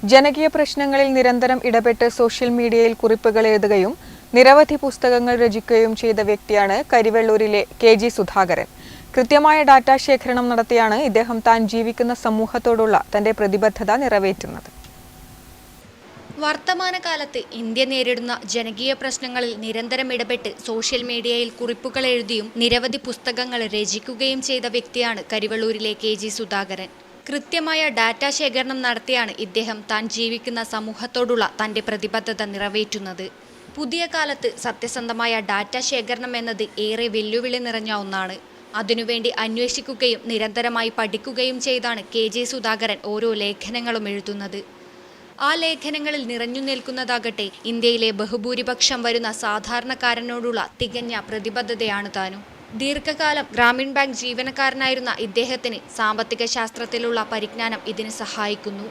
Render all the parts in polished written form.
ജനകീയ പ്രശ്നങ്ങളിൽ നിരന്തരം ഇടപെട്ട് സോഷ്യൽ മീഡിയയിൽ കുറിപ്പുകൾ എഴുതുകയും നിരവധി പുസ്തകങ്ങൾ രചിക്കുകയും ചെയ്ത വ്യക്തിയാണ് കരിവെള്ളൂരിലെ കെ.ജി. സുധാകരൻ. കൃത്യമായ ഡാറ്റ ശേഖരണം നടത്തിയാണ് ഇദ്ദേഹം താൻ ജീവിക്കുന്ന സമൂഹത്തോടുള്ള തന്റെ പ്രതിബദ്ധത നിറവേറ്റുന്നത്. വർത്തമാനകാലത്ത് ഇന്ത്യ നേരിടുന്ന ജനകീയ പ്രശ്നങ്ങളിൽ നിരന്തരം ഇടപെട്ട് സോഷ്യൽ മീഡിയയിൽ കുറിപ്പുകൾ എഴുതിയും നിരവധി പുസ്തകങ്ങൾ രചിക്കുകയും ചെയ്ത വ്യക്തിയാണ് കരിവെള്ളൂരിലെ കെ.ജി. സുധാകരൻ. കൃത്യമായ ഡാറ്റ ശേഖരണം നടത്തിയാണ് ഇദ്ദേഹം താൻ ജീവിക്കുന്ന സമൂഹത്തോടുള്ള തന്റെ പ്രതിബദ്ധത നിറവേറ്റുന്നത്. പുതിയ കാലത്ത് സത്യസന്ധമായ ഡാറ്റ ശേഖരണം എന്നത് ഏറെ വെല്ലുവിളി നിറഞ്ഞ ഒന്നാണ്. അതിനുവേണ്ടി അന്വേഷിക്കുകയും നിരന്തരമായി പഠിക്കുകയും ചെയ്താണ് കെ.ജി. സുധാകരൻ ഓരോ ലേഖനങ്ങളും എഴുതുന്നത്. ആ ലേഖനങ്ങളിൽ നിറഞ്ഞു നിൽക്കുന്നതാകട്ടെ ഇന്ത്യയിലെ ബഹുഭൂരിപക്ഷം വരുന്ന സാധാരണക്കാരനോടുള്ള തികഞ്ഞ പ്രതിബദ്ധതയാണ് താനും. ദീർഘകാലം ഗ്രാമീൺ ബാങ്ക് ജീവനക്കാരനായിരുന്ന ഇദ്ദേഹത്തിന് സാമ്പത്തിക ശാസ്ത്രത്തിലുള്ള പരിജ്ഞാനം ഇതിന് സഹായിക്കുന്നു.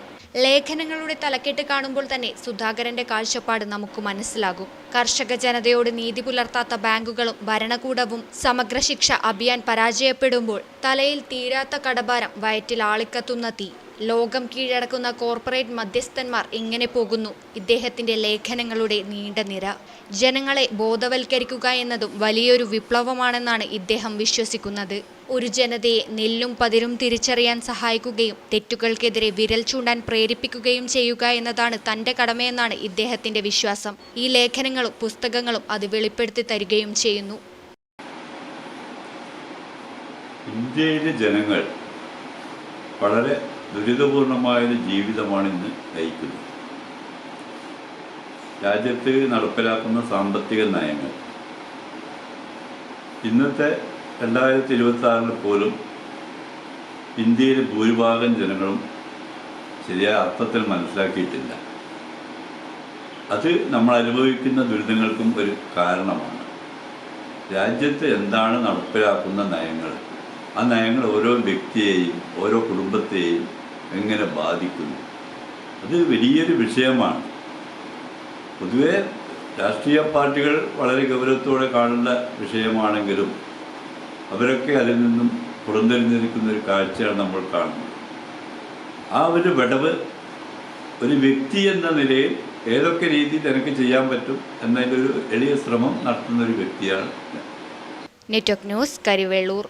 ലേഖനങ്ങളുടെ തലക്കെട്ട് കാണുമ്പോൾ തന്നെ സുധാകരന്റെ കാഴ്ചപ്പാട് നമുക്ക് മനസ്സിലാകും. കർഷക ജനതയോട് നീതി പുലർത്താത്ത ബാങ്കുകളും ഭരണകൂടവും സമഗ്ര ശിക്ഷ അഭിയാൻ പരാജയപ്പെടുമ്പോൾ തലയിൽ തീരാത്ത കടഭാരം, വയറ്റിൽ ആളിക്കത്തുന്ന തീ, ലോകം കീഴടക്കുന്ന കോർപ്പറേറ്റ് മധ്യസ്ഥന്മാർ, ഇങ്ങനെ പോകുന്നു ഇദ്ദേഹത്തിന്റെ ലേഖനങ്ങളുടെ നീണ്ട നിര. ജനങ്ങളെ ബോധവൽക്കരിക്കുക എന്നതും വലിയൊരു വിപ്ലവമാണെന്നാണ് ഇദ്ദേഹം വിശ്വസിക്കുന്നത്. ഒരു ജനതയെ നെല്ലും പതിരും തിരിച്ചറിയാൻ സഹായിക്കുകയും തെറ്റുകൾക്കെതിരെ വിരൽ ചൂണ്ടാൻ പ്രേരിപ്പിക്കുകയും ചെയ്യുക എന്നതാണ് തന്റെ കടമയെന്നാണ് ഇദ്ദേഹത്തിന്റെ വിശ്വാസം. ഈ ലേഖനങ്ങളും പുസ്തകങ്ങളും അത് വെളിപ്പെടുത്തി തരികയും ചെയ്യുന്നു. ഇന്ത്യയിലെ ജനങ്ങൾ വളരെ ദുരിതപൂർണമായൊരു ജീവിതമാണ് ഇന്ന് നയിക്കുന്നത്. രാജ്യത്ത് നടപ്പിലാക്കുന്ന സാമ്പത്തിക നയങ്ങൾ ഇന്നത്തെ 2026 പോലും ഇന്ത്യയിലെ ഭൂരിഭാഗം ജനങ്ങളും ശരിയായ അർത്ഥത്തിൽ മനസ്സിലാക്കിയിട്ടില്ല. അത് നമ്മൾ അനുഭവിക്കുന്ന ദുരിതങ്ങൾക്കും ഒരു കാരണമാണ്. രാജ്യത്ത് എന്താണ് നടപ്പിലാക്കുന്ന നയങ്ങൾ, ആ നയങ്ങൾ ഓരോ വ്യക്തിയെയും ഓരോ കുടുംബത്തെയും എങ്ങനെ ബാധിക്കുന്നു, അത് വലിയൊരു വിഷയമാണ്. പൊതുവെ രാഷ്ട്രീയ പാർട്ടികൾ വളരെ ഗൗരവത്തോടെ കാണേണ്ട വിഷയമാണെങ്കിലും അവരൊക്കെ അതിൽ നിന്നും പുറംതിരിഞ്ഞിരിക്കുന്ന ഒരു കാഴ്ചയാണ് നമ്മൾ കാണുന്നത്. ആ ഒരു വിടവ് ഒരു വ്യക്തി എന്ന നിലയിൽ ഏതൊക്കെ രീതിയിൽ എനിക്ക് ചെയ്യാൻ പറ്റും എന്നതിൻ്റെ ഒരു എളിയ ശ്രമം നടത്തുന്ന ഒരു വ്യക്തിയാണ്. Network news, Karivellur.